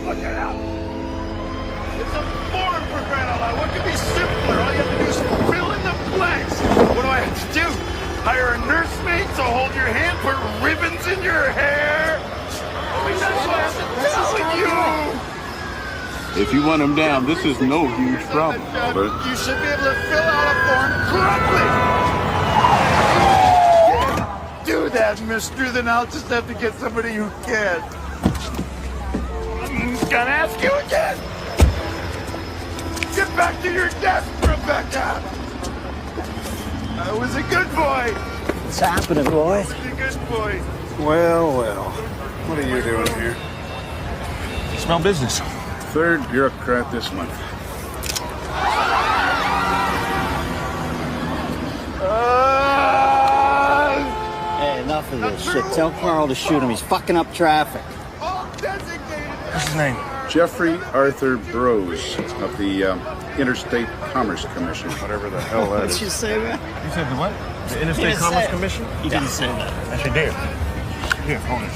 Look it up. It's a form, for crying out loud. What could be simpler? All you have to do is fill in the blanks. What do I have to do? Hire a nursemaid to hold your hand, put ribbons in your hair? I mean, that's what I'm telling you. If you want him down, this is no huge problem. But you should be able to fill out a form correctly. Do that, mister, then I'll just have to get somebody who can. I'm gonna ask you again. Get back to your desk, Rebecca. I was a good boy. What's happening, boys? I was a good boy. Well, well. What are you doing here? Small business. Third bureaucrat this month. Hey, enough of this shit. Tell Carl to shoot him. He's fucking up traffic. All designated. What's his name? Jeffrey Arthur Brose of the Interstate Commerce Commission. Whatever the hell that Did is. you say that? You said the what? The Interstate didn't Commerce say it. Commission? He didn't say that. Yes, he did. Here, hold it.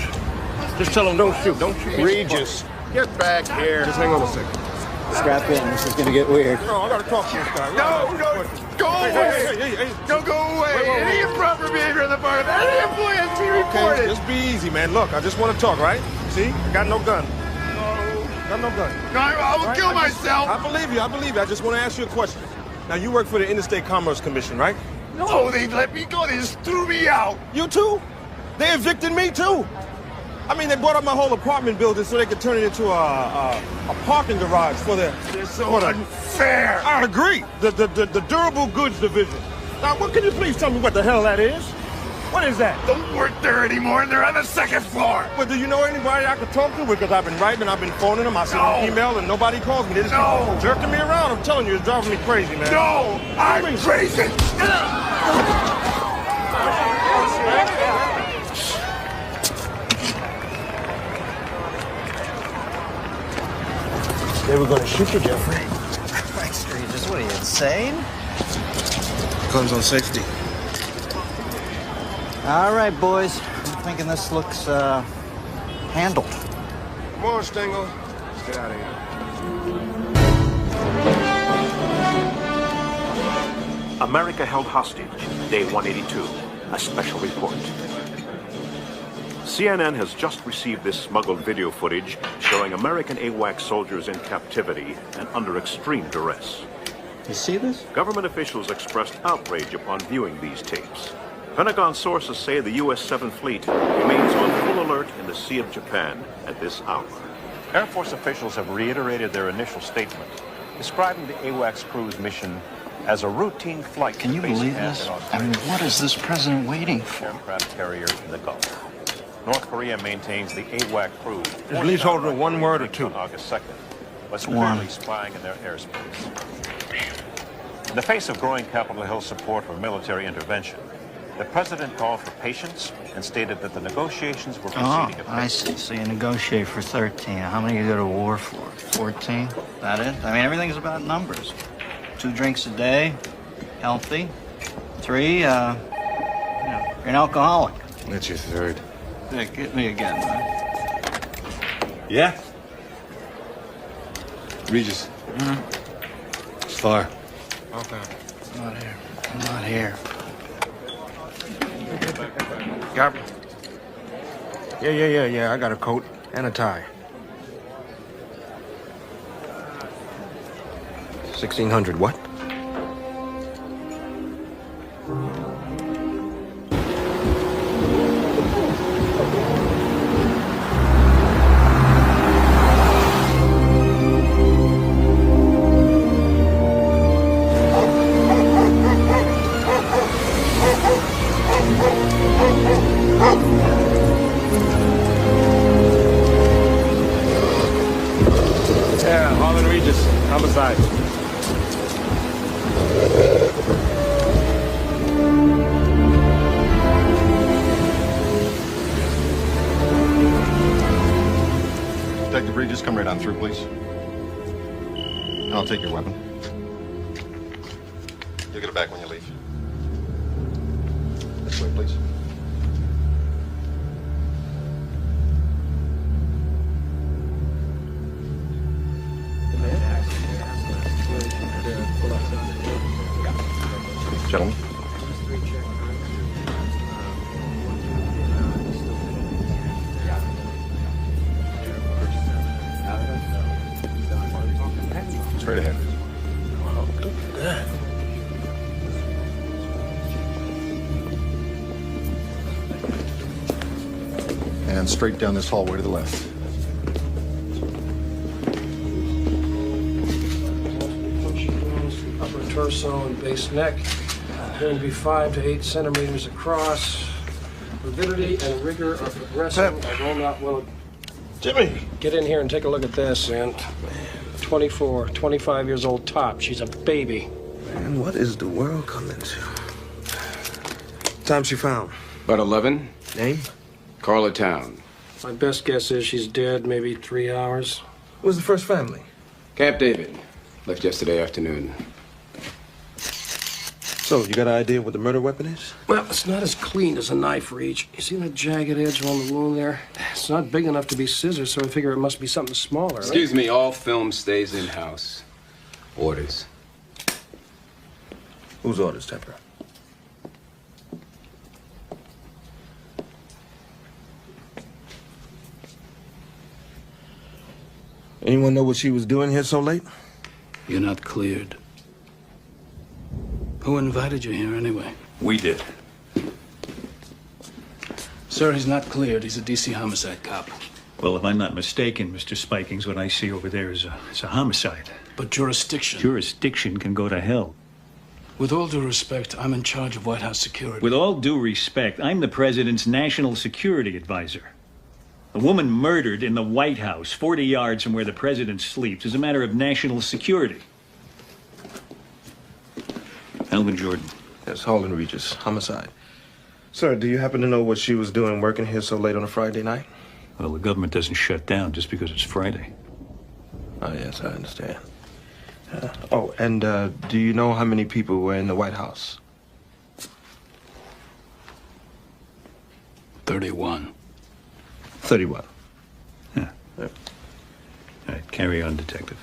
Just tell him don't shoot. Don't shoot. Regis, get back here. Just hang on a second. Strap in. This is gonna get weird. No, I gotta talk to this guy. No, go away. Hey. Don't go away. Wait. Any improper behavior on the part of any employee has to be reported. Okay, just be easy, man. Look, I just want to talk, right? See? I got no gun. Got no gun. No, I will kill myself. I believe you. I just want to ask you a question. Now, you work for the Interstate Commerce Commission, right? No, they let me go. They just threw me out. You too? They evicted me too. I mean, they bought up my whole apartment building so they could turn it into a parking garage for their... They're so unfair. I agree. The durable goods division. Now, what can you please tell me what the hell that is? What is that? Don't work there anymore, and they're on the second floor. Well, do you know anybody I could talk to? Because I've been writing and I've been phoning them. I sent them an email and nobody calls me. They just keep jerking me around. I'm telling you, it's driving me crazy, man. No, I'm crazy. They were going to shoot you, Jeffrey. Christ, Regis, what are you, insane? Guns on safety. All right, boys. I'm thinking this looks, handled. Come on, Stengel. Let's get out of here. America held hostage, day 182, a special report. CNN has just received this smuggled video footage showing American AWACS soldiers in captivity and under extreme duress. You see this? Government officials expressed outrage upon viewing these tapes. Pentagon sources say the U.S. 7th Fleet remains on full alert in the Sea of Japan at this hour. Air Force officials have reiterated their initial statement, describing the AWACS crew's mission as a routine flight. Can you believe this? I mean, what is this president waiting for? Aircraft carrier in the Gulf. North Korea maintains the AWAC crew. Is Lee's holding one word or two? On August 2nd, was clearly spying in their airspace. In the face of growing Capitol Hill support for military intervention, the president called for patience and stated that the negotiations were proceeding at I see. So you negotiate for 13. How many you go to war for? 14? That it? I mean, everything's about numbers. 2 drinks a day, healthy. 3, you're an alcoholic. That's your third. Yeah, get me again, man. Yeah? Regis. It's far. Okay. I'm not here. Got me. Yeah. I got a coat and a tie. 1600, what? Yeah, Holland Regis, homicide. Detective Regis, come right on through, please. I'll take your weapon. You'll get it back when you leave. This way, please. Straight ahead. Wow, look at that. And straight down this hallway to the left. Upper torso and base neck. Going to be 5 to 8 centimeters across. Mobility and rigor are progressing. Although not well. Jimmy! Get in here and take a look at this, man. 24, 25 years old top. She's a baby. Man, what is the world coming to? Time she found? About 11. Name? Carla Town. My best guess is she's dead maybe 3 hours. Who's the first family? Camp David. Left yesterday afternoon. So, you got an idea what the murder weapon is? Well, it's not as clean as a knife reach. You see that jagged edge on the wound there? It's not big enough to be scissors, so I figure it must be something smaller. Right? Excuse me, all film stays in-house. Orders. Whose orders, Temper? Anyone know what she was doing here so late? You're not cleared. Who invited you here anyway? We did. Sir, he's not cleared. He's a DC homicide cop. Well, if I'm not mistaken, Mr. Spikings, what I see over there is a homicide. But jurisdiction. Jurisdiction can go to hell. With all due respect, I'm in charge of White House security. With all due respect, I'm the president's national security advisor. A woman murdered in the White House, 40 yards from where the president sleeps, is a matter of national security. Alvin Jordan. Yes, Holland Regis. Homicide. Sir, do you happen to know what she was doing working here so late on a Friday night? Well, the government doesn't shut down just because it's Friday. Oh, yes, I understand. And do you know how many people were in the White House? 31. 31. Yeah. All right, carry on, Detective.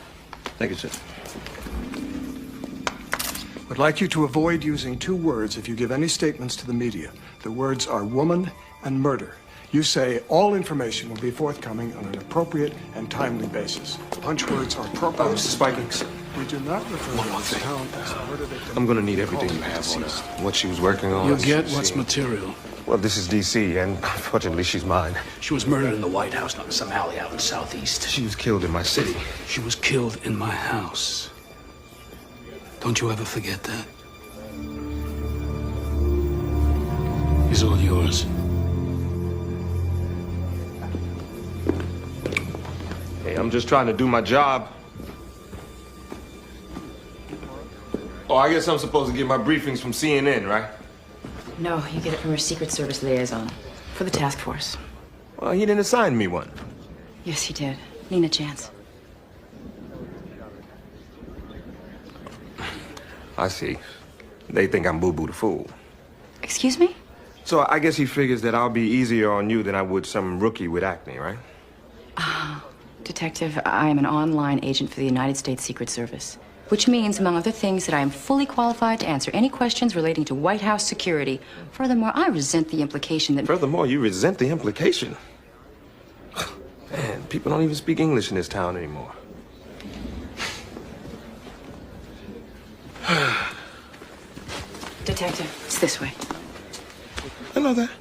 Thank you, sir. Would like you to avoid using 2 words if you give any statements to the media. The words are woman and murder. You say all information will be forthcoming on an appropriate and timely basis. Punch words are appropriate. Mr. Spikings. We do not refer to the town as a murder victim. I'm gonna need everything you have on her. What she was working on. You'll get what's material. Well, this is D.C., and unfortunately, she's mine. She was murdered in the White House, not in some alley out in the southeast. She was killed in my city. She was killed in my house. Don't you ever forget that. He's all yours. Hey, I'm just trying to do my job. Oh, I guess I'm supposed to get my briefings from CNN, right? No, you get it from your Secret Service liaison for the task force. Well, he didn't assign me one. Yes, he did. Nina Chance. I see. They think I'm Boo-Boo the Fool. Excuse me? So I guess he figures that I'll be easier on you than I would some rookie with acne, right? Detective, I am an online agent for the United States Secret Service, which means, among other things, that I am fully qualified to answer any questions relating to White House security. Furthermore, I resent the implication that... Furthermore, you resent the implication. Man, people don't even speak English in this town anymore. Detective, it's this way. I know that.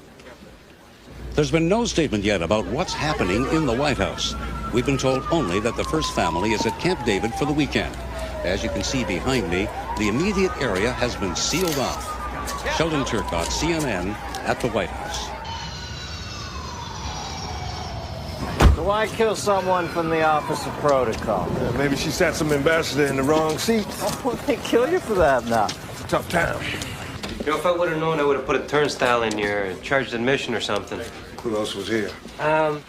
There's been no statement yet about what's happening in the White House. We've been told only that the first family is at Camp David for the weekend. As you can see behind me, the immediate area has been sealed off. Sheldon Turcotte, CNN, at the White House. Why kill someone from the Office of Protocol? Maybe she sat some ambassador in the wrong seat. Oh, they kill you for that now. It's a tough town. You know, if I would have known, I would have put a turnstile in here, charged admission or something. Who else was here?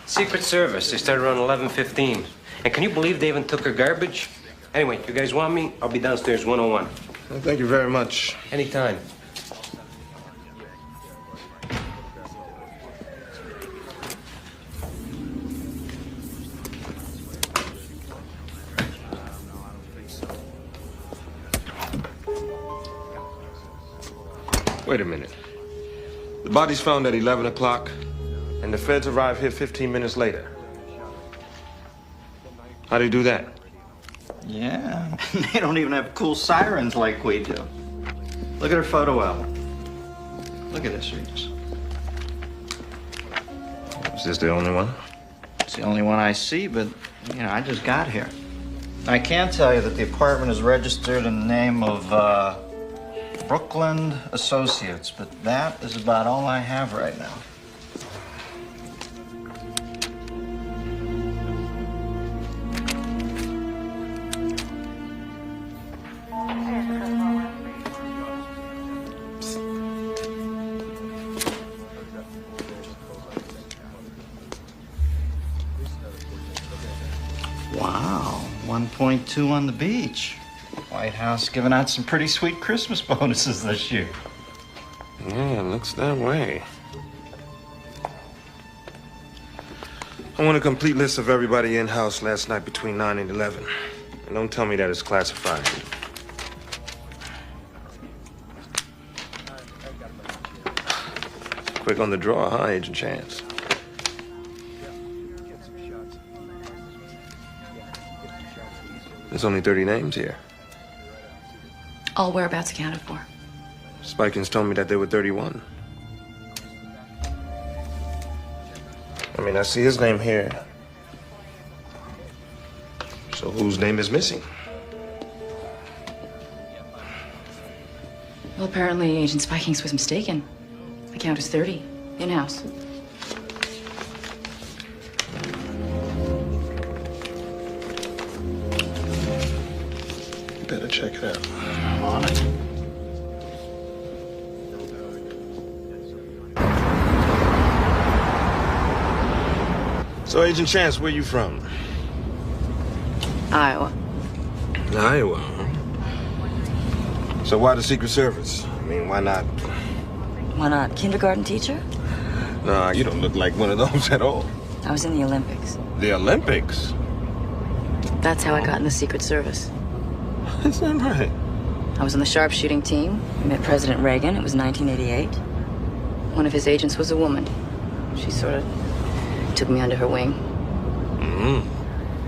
Secret Service. They started around 11:15. And can you believe they even took her garbage? Anyway, you guys want me? I'll be downstairs 101. Well, thank you very much. Anytime. Wait a minute. The body's found at 11 o'clock, and the feds arrive here 15 minutes later. How do you do that? Yeah, they don't even have cool sirens like we do. Look at her photo album. Look at this, Regis. Is this the only one? It's the only one I see, but, you know, I just got here. I can tell you that the apartment is registered in the name of Brookland Associates, but that is about all I have right now. Wow, 1.2 on the beach. White House giving out some pretty sweet Christmas bonuses this year. Yeah, it looks that way. I want a complete list of everybody in-house last night between 9 and 11. And don't tell me that it's classified. Quick on the draw, huh, Agent Chance? There's only 30 names here. All whereabouts accounted for. Spikins told me that there were 31. I mean, I see his name here. So whose name is missing? Well, apparently Agent Spikings was mistaken. The count is 30, in-house. Better check it out. I'm on it. So, Agent Chance, where you from? Iowa. Iowa, huh? So why the Secret Service? I mean, why not? Why not? Kindergarten teacher? Nah, you don't look like one of those at all. I was in the Olympics. The Olympics? That's how I got in the Secret Service. Is that right? I was on the sharpshooting team. I met President Reagan. It was 1988. One of his agents was a woman. She sort of took me under her wing.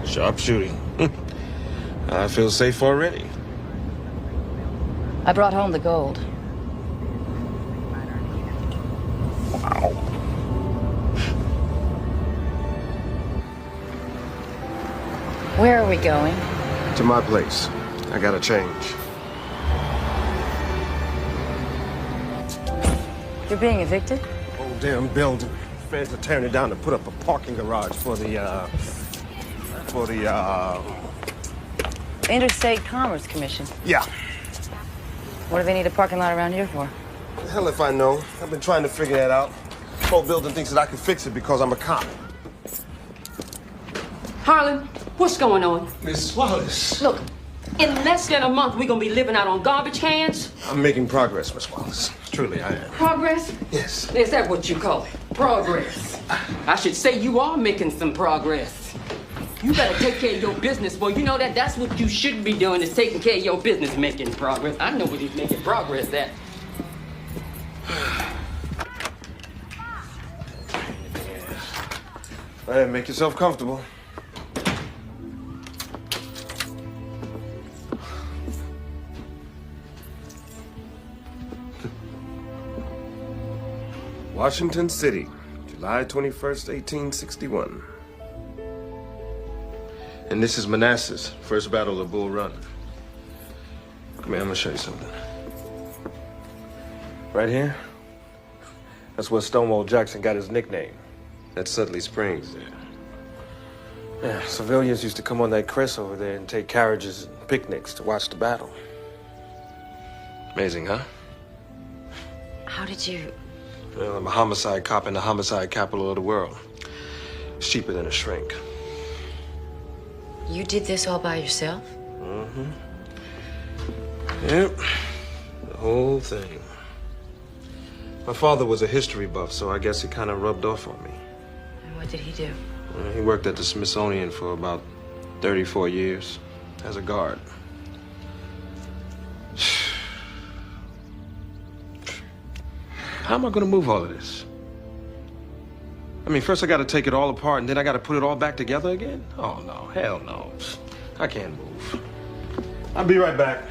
Sharpshooting. I feel safe already. I brought home the gold. Wow. Where are we going? To my place. I gotta change. You're being evicted? Old damn building. Feds are tearing it down to put up a parking garage for the Interstate Commerce Commission. Yeah. What do they need a parking lot around here for? The hell if I know. I've been trying to figure that out. The whole building thinks that I can fix it because I'm a cop. Harlan, what's going on? Miss Wallace. Look, in less than a month, we're gonna be living out on garbage cans. I'm making progress, Miss Wallace. Truly, I am. Progress? Yes. Is that what you call it? Progress. I should say you are making some progress. You better take care of your business, boy. You know that's what you should be doing, is taking care of your business, making progress. I know what he's making progress at. Go ahead, make yourself comfortable. Washington City, July 21st, 1861. And this is Manassas, first battle of Bull Run. Come here, I'm gonna show you something. Right here, that's where Stonewall Jackson got his nickname. That's Sudley Springs there. Yeah, civilians used to come on that crest over there and take carriages and picnics to watch the battle. Amazing, huh? How did you... Well, I'm a homicide cop in the homicide capital of the world. It's cheaper than a shrink. You did this all by yourself? Mm-hmm. Yep. The whole thing. My father was a history buff, so I guess it kind of rubbed off on me. And what did he do? He worked at the Smithsonian for about 34 years as a guard. How am I going to move all of this? I mean, first I got to take it all apart, and then I got to put it all back together again? Oh, no. Hell no. I can't move. I'll be right back.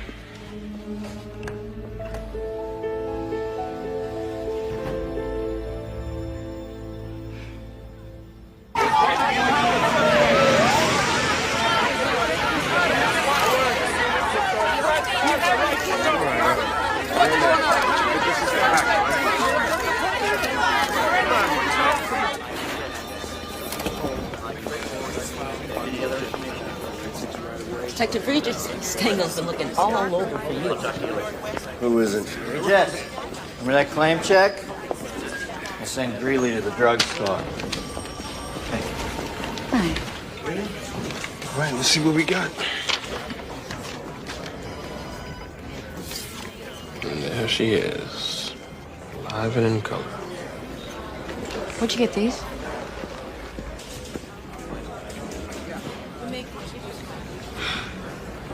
Detective Regis, Stengel's been looking all over for you. Who isn't? Jess, remember that claim check? I sent Greeley to the drugstore. All right, let's see what we got. And there she is, alive and in color. Where'd you get these?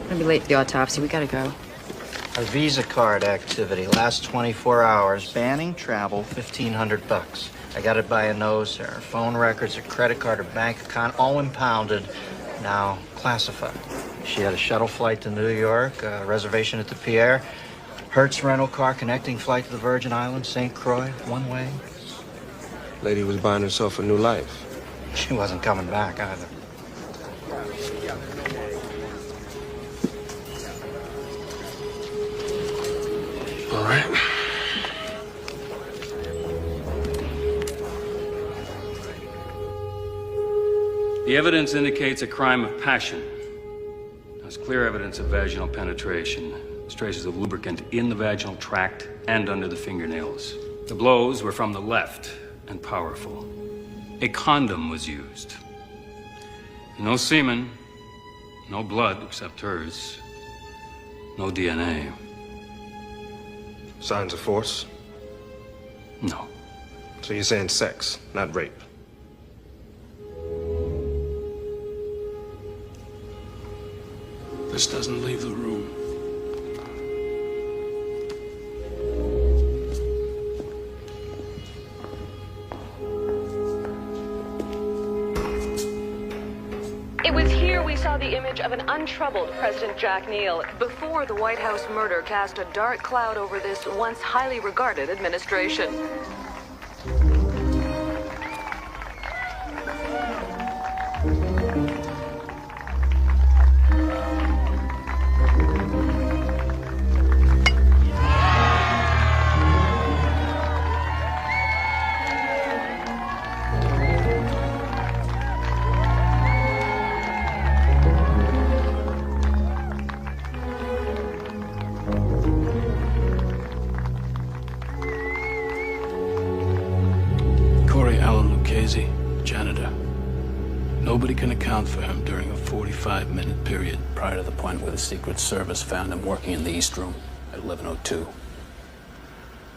Gonna be late for the autopsy. We gotta go. A Visa card activity, last 24 hours. Banning travel, $1,500. I got it by a nose hair. Phone records, a credit card, a bank account, all impounded, now classified. She had a shuttle flight to New York, a reservation at the Pierre, Hertz rental car connecting flight to the Virgin Islands, St. Croix, one way. Lady was buying herself a new life. She wasn't coming back either. All right. The evidence indicates a crime of passion. There's clear evidence of vaginal penetration. There's traces of lubricant in the vaginal tract and under the fingernails. The blows were from the left and powerful. A condom was used. No semen, no blood except hers, no DNA. Signs of force? No. So you're saying sex, not rape? This doesn't leave the room. It was here we saw the image of an untroubled President Jack Neal before the White House murder cast a dark cloud over this once highly regarded administration. Janitor. Nobody can account for him during a 45-minute period prior to the point where the Secret Service found him working in the East Room at 11:02.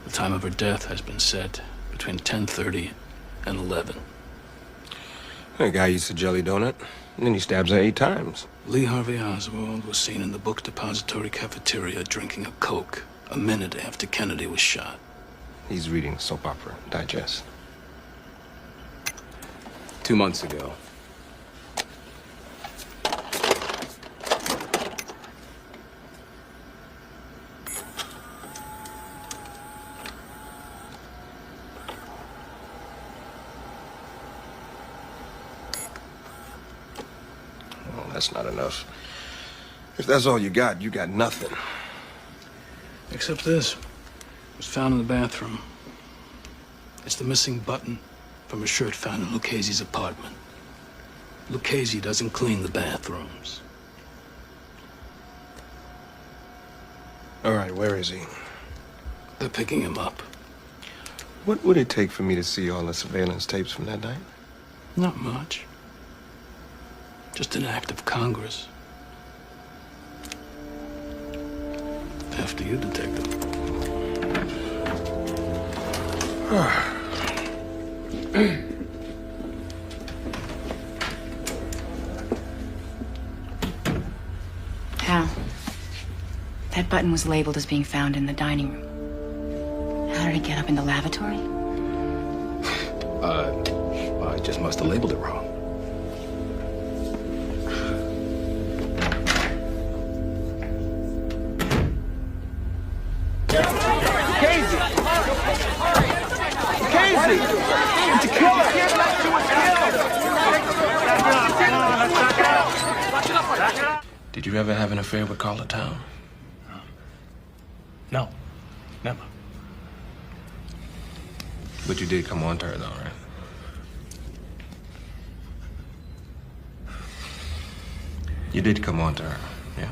The time of her death has been set between 10:30 and 11. That guy eats a jelly donut, and then he stabs her 8 times. Lee Harvey Oswald was seen in the book depository cafeteria drinking a Coke a minute after Kennedy was shot. He's reading soap opera digest. 2 months ago. Well, that's not enough. If that's all you got nothing. Except this. It was found in the bathroom. It's the missing button from a shirt found in Lucchese's apartment. Lucchese doesn't clean the bathrooms. All right, where is he? They're picking him up. What would it take for me to see all the surveillance tapes from that night? Not much. Just an act of Congress. After you, Detective. Hal, that button was labeled as being found in the dining room. How did it get up in the lavatory? I just must have labeled it wrong. crazy! It's a killer! Did you ever have an affair with Carla Town? No, never. But you did come on to her, though, right? You did come on to her, yeah?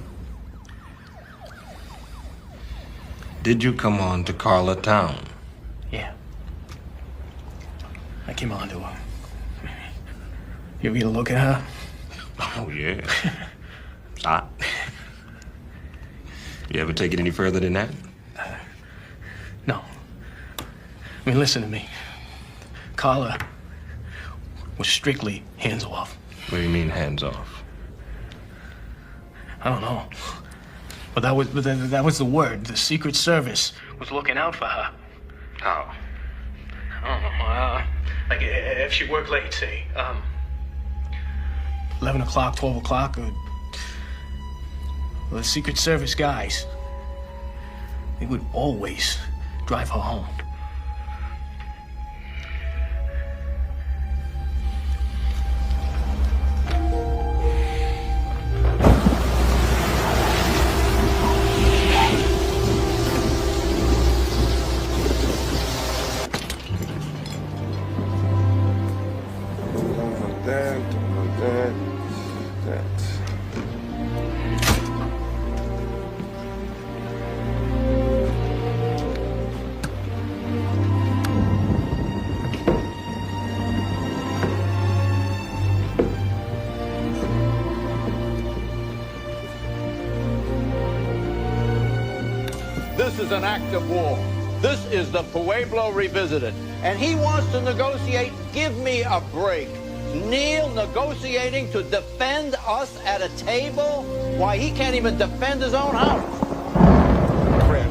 Did you come on to Carla Town? Yeah. I came on to her. You ever get a look at her? Oh, yeah. It's hot. You ever take it any further than that? No. I mean, listen to me. Carla was strictly hands off. What do you mean, hands off? I don't know. But that was the word. The Secret Service was looking out for her. How? I don't know. Like if she worked late, say, 11 o'clock, 12 o'clock, well, the Secret Service guys, they would always drive her home. This is an act of war. This is the Pueblo revisited. And he wants to negotiate. Give me a break. Neil negotiating to defend us at a table? Why, he can't even defend his own house.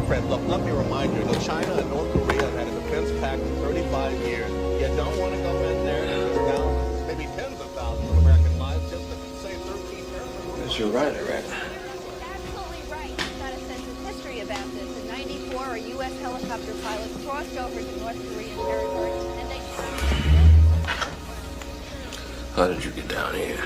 Fred, look, let me remind you, China and North Korea have had a defense pact for 35 years. You don't want to go in there and lose thousands, maybe tens of thousands of American lives just to save 13 terrorists. Yes, you're right, Iraq. About this. In '94, a U.S. helicopter pilot crossed over to North Korean territory, and they... How did you get down here?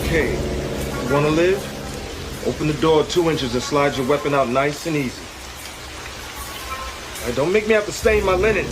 Okay, you want to live? Open the door 2 inches and slide your weapon out nice and easy. All right, don't make me have to stain my linen.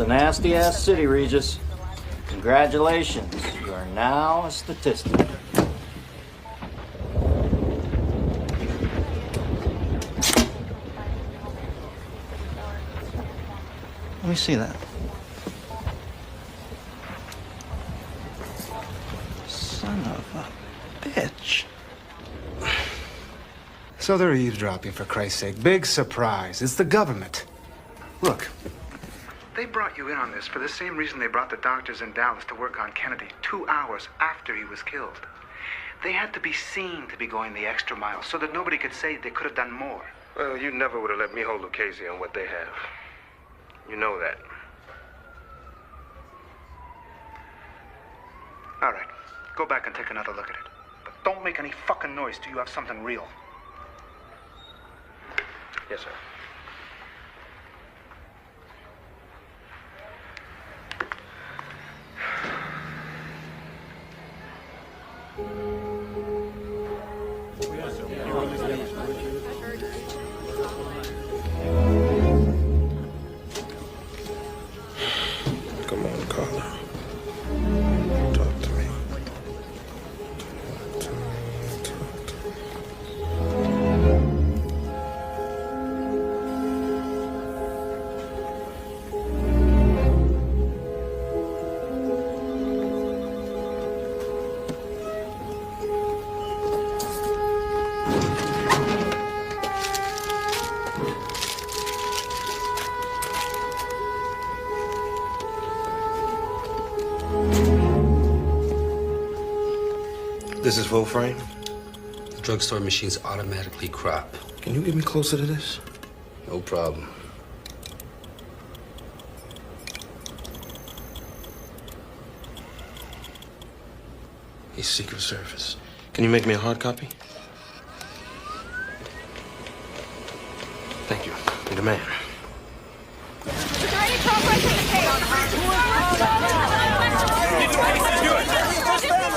a nasty-ass city, Regis. Congratulations. You are now a statistic. Let me see that. Son of a bitch. So they're eavesdropping, for Christ's sake. Big surprise. It's the government. Look, they brought you in on this for the same reason they brought the doctors in Dallas to work on Kennedy 2 hours after he was killed. They had to be seen to be going the extra mile so that nobody could say they could have done more. Well, you never would have let me hold Lucchese on what they have. You know that. All right, go back and take another look at it. But don't make any fucking noise till you have something real. Yes, sir. Come on, Carla. Talk to me. This is full frame? The drugstore machines automatically crop. Can you get me closer to this? No problem. He's Secret Service. Can you make me a hard copy? Thank you. You're the man. Is there any progress in the case?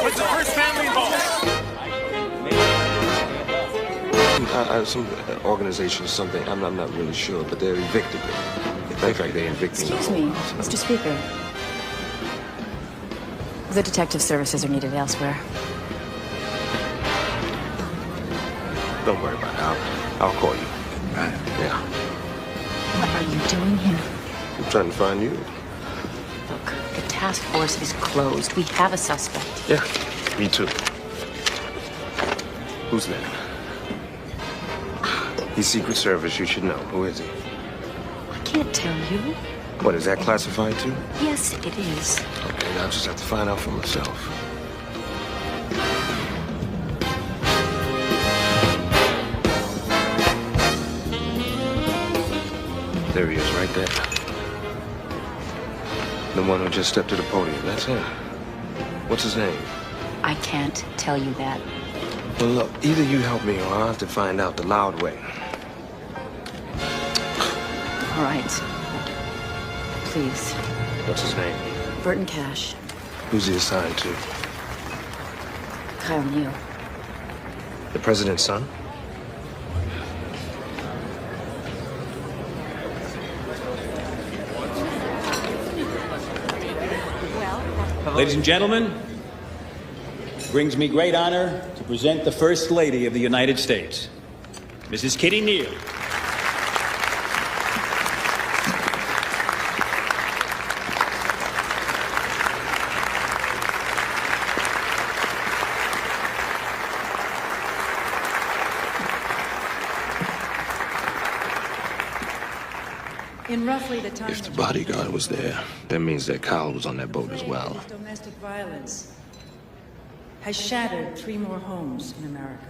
What's the first family involved? Some organization or something. I'm not really sure, but they're evicted. In fact, they're evicting. Excuse me, Mr. Speaker. The detective services are needed elsewhere. Don't worry about it. I'll call you. Right. Yeah. What are you doing here? I'm trying to find you. Look, the task force is closed. We have a suspect. Yeah, me too. Who's that? He's Secret Service. You should know. Who is he? I can't tell you. What, is that classified too? Yes, it is. Okay, I'll just have to find out for myself. There he is, right there. The one who just stepped to the podium. That's him. What's his name? I can't tell you that. Well, look, either you help me or I'll have to find out the loud way. All right. Please. What's his name? Burton Cash. Who's he assigned to? Kyle Neal. The president's son? Ladies and gentlemen, it brings me great honor to present the First Lady of the United States, Mrs. Kitty Neal. In roughly the time If the bodyguard was there, that means that Kyle was on that boat as well. domestic violence has shattered 3 more homes in America.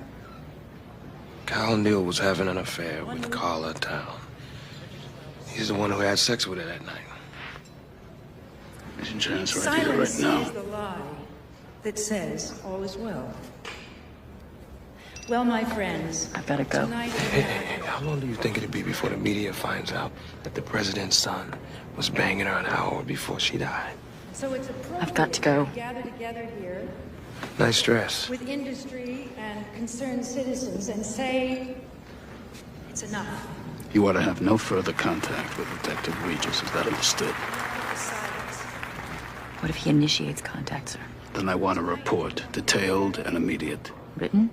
Kyle Neal was having an affair with Carla Town. He's the one who had sex with her that night. Mission transfer here right now. Is the lie that says all is well. Well, my friends, I better go. Hey, how long do you think it'd be before the media finds out that the president's son was banging her an hour before she died? So it's appropriate I've got to go. we gather together here Nice dress. with industry and concerned citizens and say it's enough. You are to have no further contact with Detective Regis. Is that understood? What if he initiates contact, sir? Then I want a report, detailed and immediate. Written?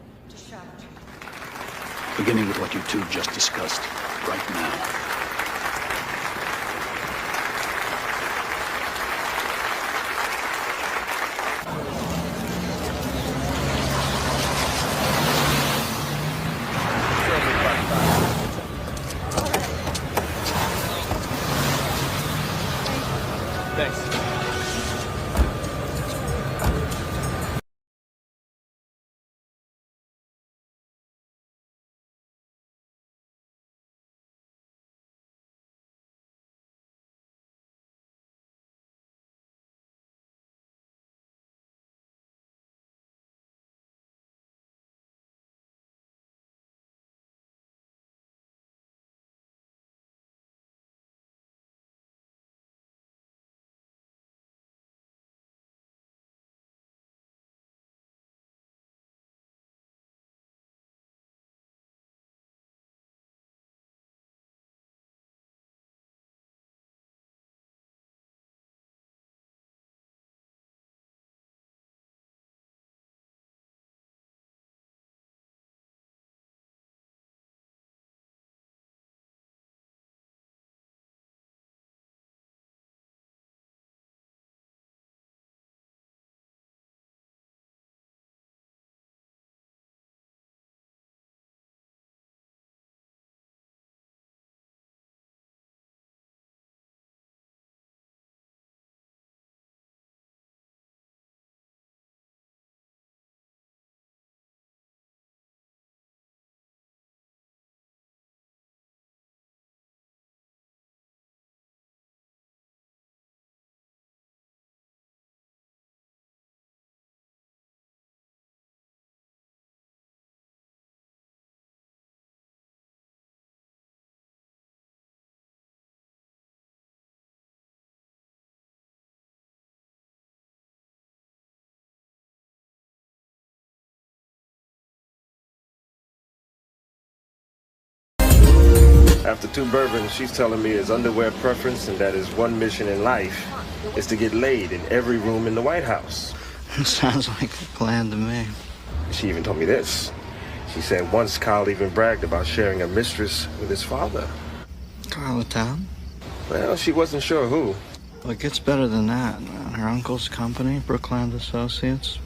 Beginning with what you two just discussed, right now. Thanks. After 2 bourbons, she's telling me his underwear preference and that his one mission in life is to get laid in every room in the White House. Sounds like a plan to me. She even told me this. She said once Kyle even bragged about sharing a mistress with his father. Carl Town? Well, she wasn't sure who. Well, it gets better than that. Her uncle's company, Brookland Associates,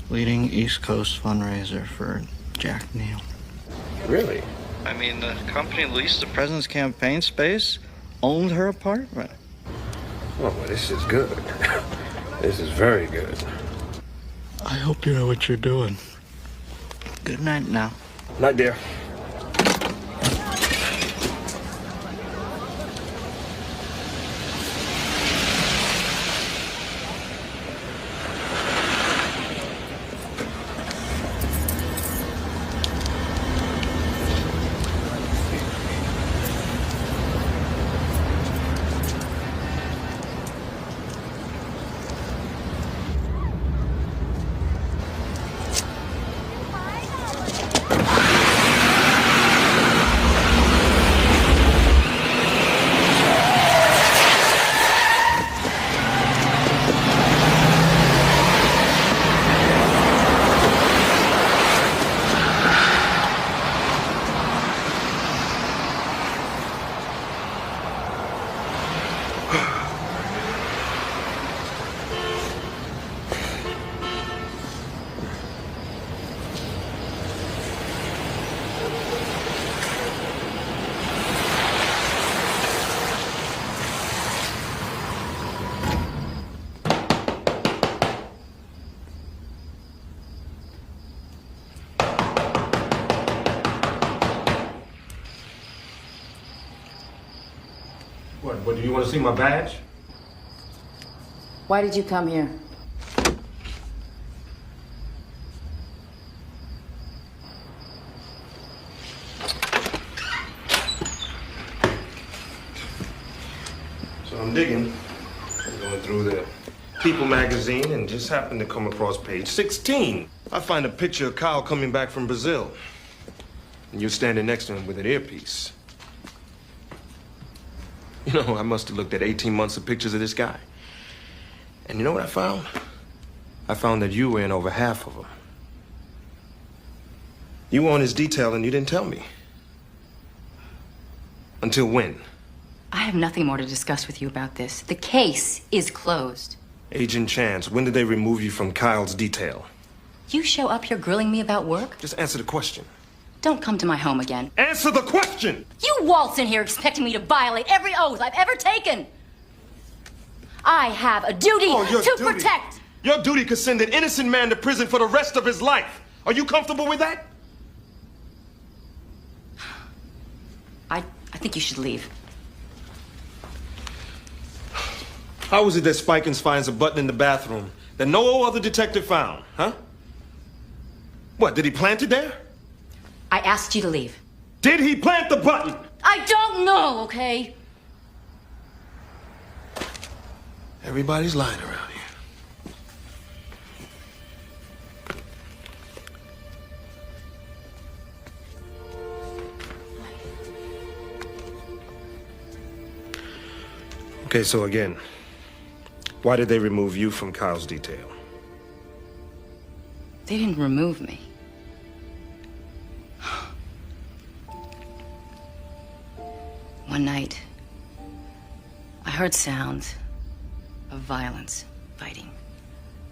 leading East Coast fundraiser for Jack Neal. Really? I mean, the company leased the president's campaign space, owned her apartment. Oh, well, this is good. This is very good. I hope you know what you're doing. Good night now. Night, dear. What, do you want to see my badge? Why did you come here? So I'm digging. I'm going through the People magazine and just happened to come across page 16. I find a picture of Kyle coming back from Brazil. And you're standing next to him with an earpiece. You know, I must have looked at 18 months of pictures of this guy. And you know what I found? I found that you were in over half of them. You were on his detail and you didn't tell me. Until when? I have nothing more to discuss with you about this. The case is closed. Agent Chance, when did they remove you from Kyle's detail? You show up here grilling me about work? Just answer the question. Don't come to my home again. Answer the question! You waltz in here expecting me to violate every oath I've ever taken. I have a duty to protect. Your duty could send an innocent man to prison for the rest of his life. Are you comfortable with that? I think you should leave. How is it that Spikins finds a button in the bathroom that no other detective found, huh? What, did he plant it there? I asked you to leave. Did he plant the button? I don't know, okay? Everybody's lying around here. Okay, so again, why did they remove you from Kyle's detail? They didn't remove me. One night, I heard sounds of violence, fighting,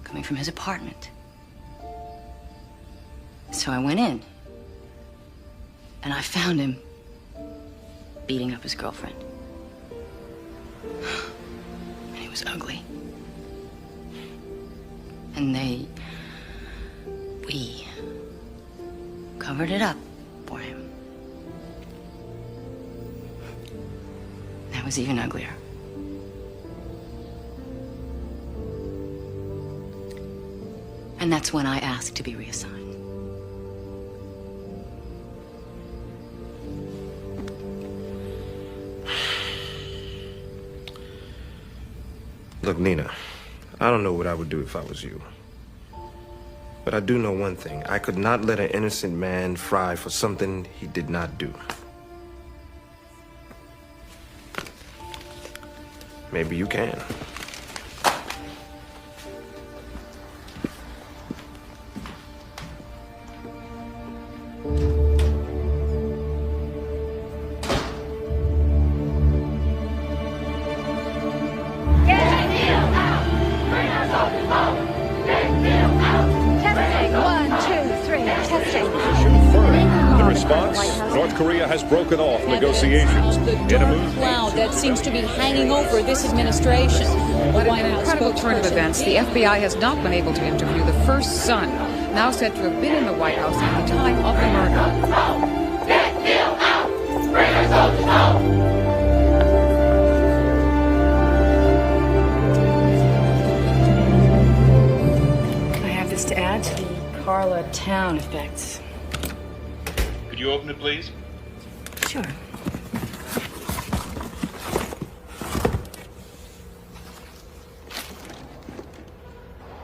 coming from his apartment. So I went in, and I found him beating up his girlfriend. And he was ugly. And we covered it up for him. That was even uglier. And that's when I asked to be reassigned. Look, Nina, I don't know what I would do if I was you. But I do know one thing. I could not let an innocent man fry for something he did not do. Maybe you can. North Korea has broken off negotiations. The dark cloud that seems to be hanging over this administration. What an incredible turn of events. The FBI has not been able to interview the first son, now said to have been in the White House at the time of the murder. Get Neil out! Bring our soldiers home! I have this to add to the Carla Town effects. Could you open it, please? Sure.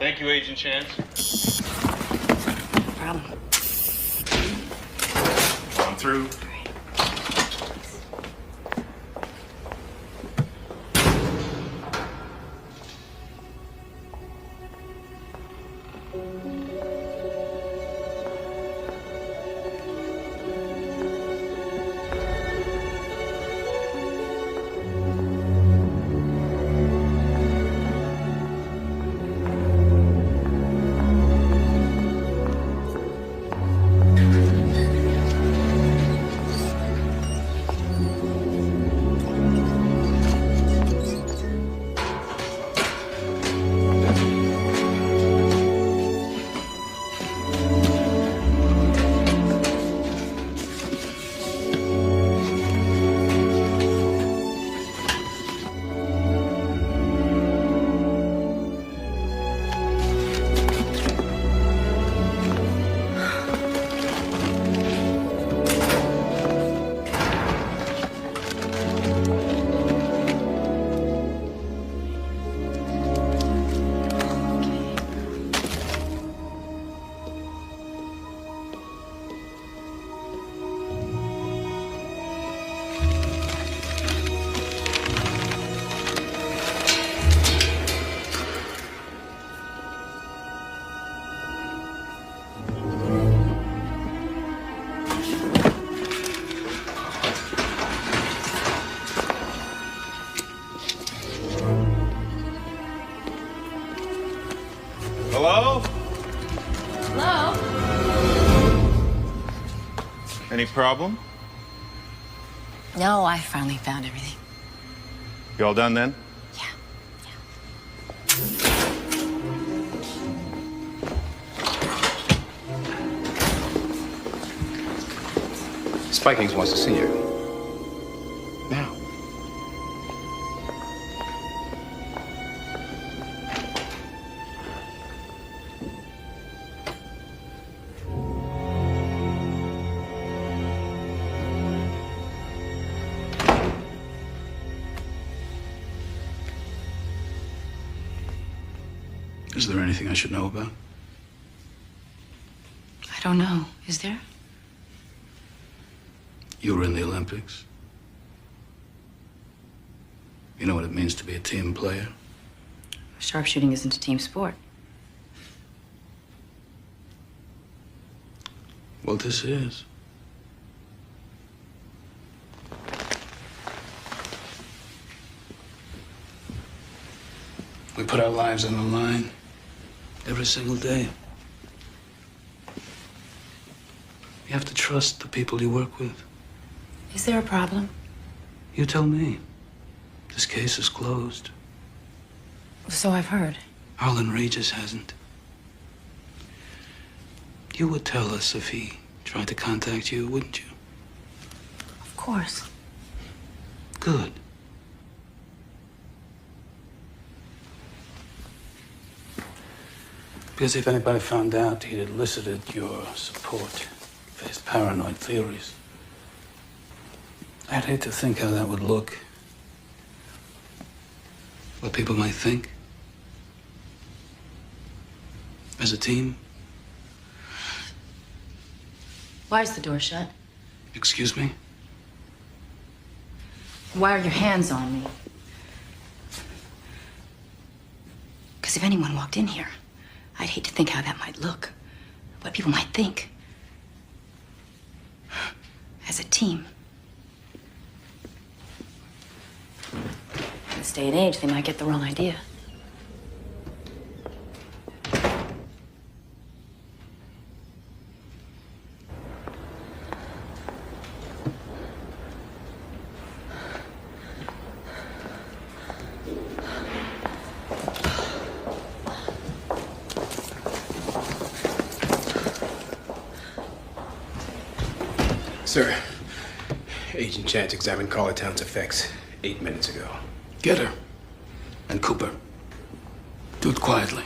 Thank you, Agent Chance. No problem. On through. Any problem? No, I finally found everything. You all done then? Spikings wants to see you. Now. Is there anything I should know about? I don't know. Is there? You were in the Olympics. You know what it means to be a team player? Sharpshooting isn't a team sport. Well, this is. We put our lives on the line every single day. You have to trust the people you work with. Is there a problem? You tell me. This case is closed. So I've heard. Harlan Regis hasn't. You would tell us if he tried to contact you, wouldn't you? Of course. Good. Because if anybody found out he'd elicited your support for his paranoid theories, I'd hate to think how that would look. What people might think. As a team. Why is the door shut? Excuse me? Why are your hands on me? Because if anyone walked in here, I'd hate to think how that might look. What people might think. As a team. In this day and age, they might get the wrong idea. Sir, Agent Chance examined Carlitown's effects 8 minutes ago. Get her. And Cooper. Do it quietly.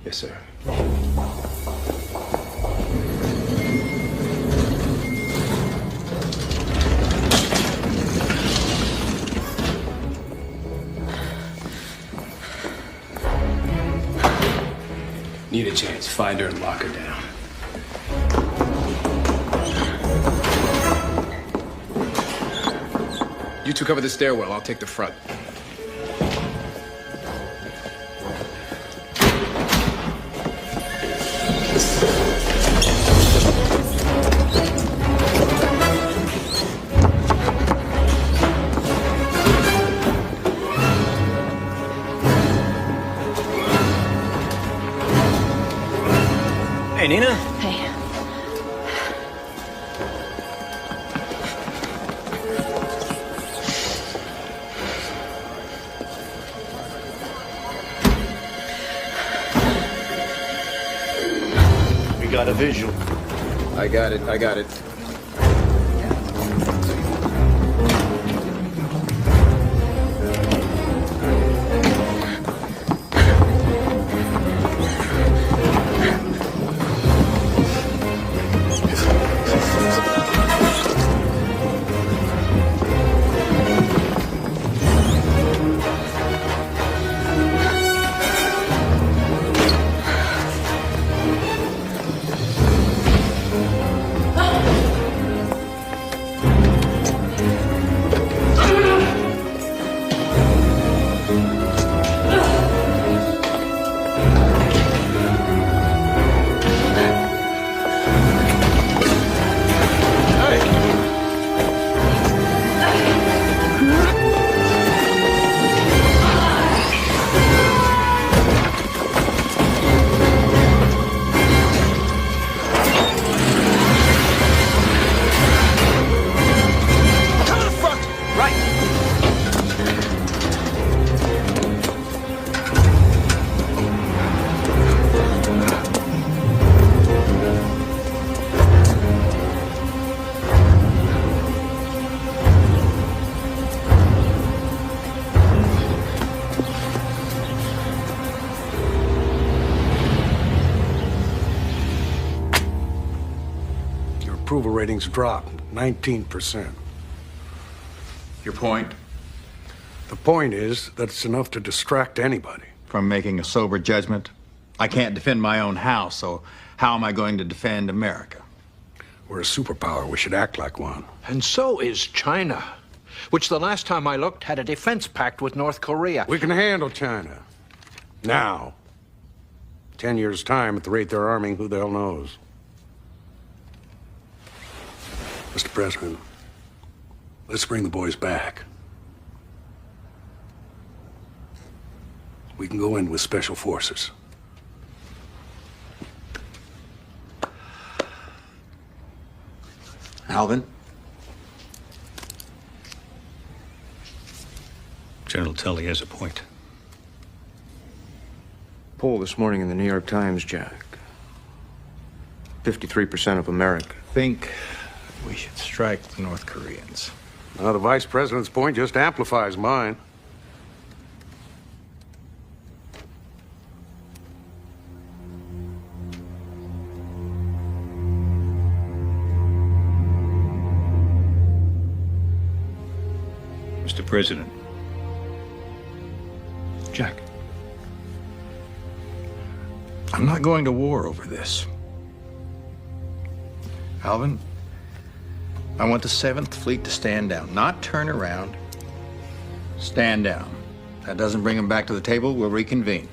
Yes, sir. Need a chance. Find her and lock her down. You two cover the stairwell. I'll take the front. Hey, Nina. Hey. We got a visual. I got it. I got it. approval ratings dropped 19%. Your point? The point is that it's enough to distract anybody. From making a sober judgment? I can't defend my own house, so how am I going to defend America? We're a superpower. We should act like one. And so is China, which the last time I looked had a defense pact with North Korea. We can handle China. Now. 10 years' time, at the rate they're arming, who the hell knows? Mr. President, let's bring the boys back. We can go in with special forces. Alvin? General Tully has a point. Poll this morning in the New York Times, Jack. 53% of America Think we should strike the North Koreans. Now, the Vice President's point just amplifies mine. Mr. President. Jack. I'm not going to war over this. Alvin, I want the 7th Fleet to stand down, not turn around. Stand down. That doesn't bring them back to the table, we'll reconvene.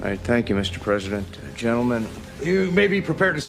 All right, thank you, Mr. President. Gentlemen, You may be prepared to